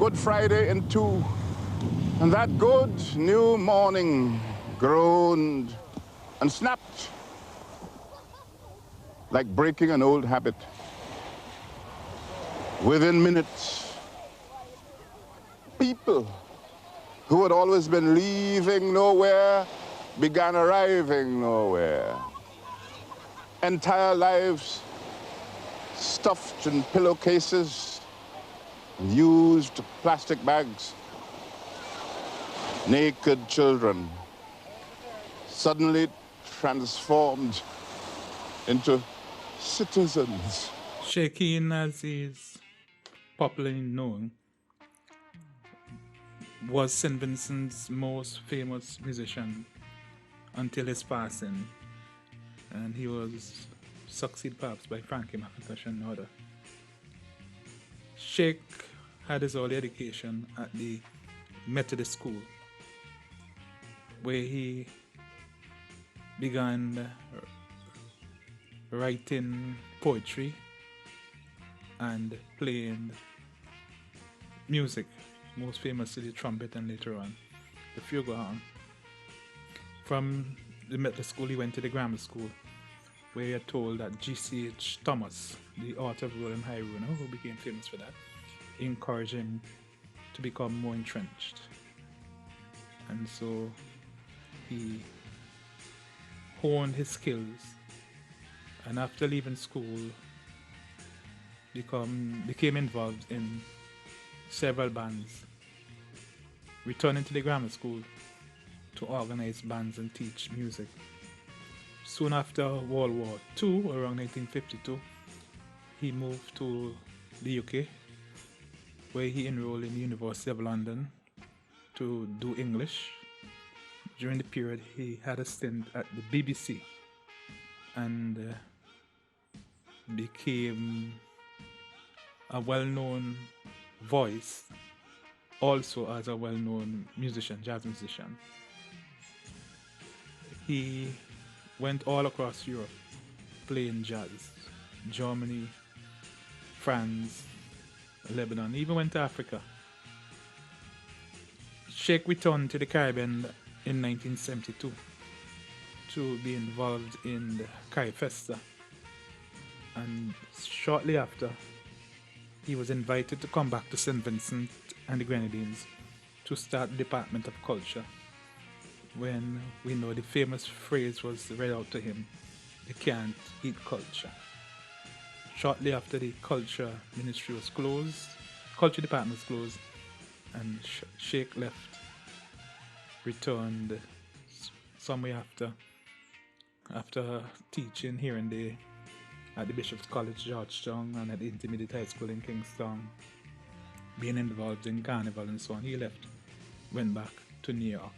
Good Friday in two, and that good new morning groaned and snapped like breaking an old habit. Within minutes, people who had always been leaving nowhere began arriving nowhere. Entire lives stuffed in pillowcases and used plastic bags. Naked children suddenly transformed into citizens. Keane, as he's popularly known, was St. Vincent's most famous musician until his passing, and he was succeeded perhaps by Frankie McIntosh and other. Sheikh had his early education at the Methodist School, where he began writing poetry and playing music, most famously the trumpet and later on the flugelhorn. From the Methodist School he went to the grammar school, where he had told that G.C.H. Thomas, the author of Roland Hyrule, who became famous for that, encouraged him to become more entrenched. And so he honed his skills, and after leaving school became involved in several bands, returning to the grammar school to organize bands and teach music. Soon after World War II, around 1952, he moved to the UK, where he enrolled in the University of London to do English. During the period, he had a stint at the BBC and became a well-known voice, also as a well-known musician, jazz musician. He went all across Europe playing jazz, Germany, France, Lebanon, even went to Africa. Sheikh returned to the Caribbean in 1972 to be involved in the Cari Festa, and shortly after he was invited to come back to St. Vincent and the Grenadines to start the Department of Culture, when we know the famous phrase was read out to him, "You can't eat culture." Shortly after the culture ministry was closed, culture department was closed, and Sheikh left, returned somewhere after teaching here and there at the Bishop's College, Georgetown, and at the Intermediate High School in Kingstown, being involved in carnival and so on. He left, went back to New York.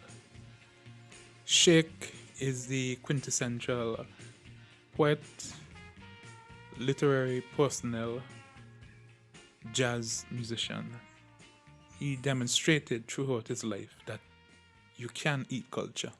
Sheikh is the quintessential poet, literary personnel, jazz musician. He demonstrated throughout his life that you can eat culture.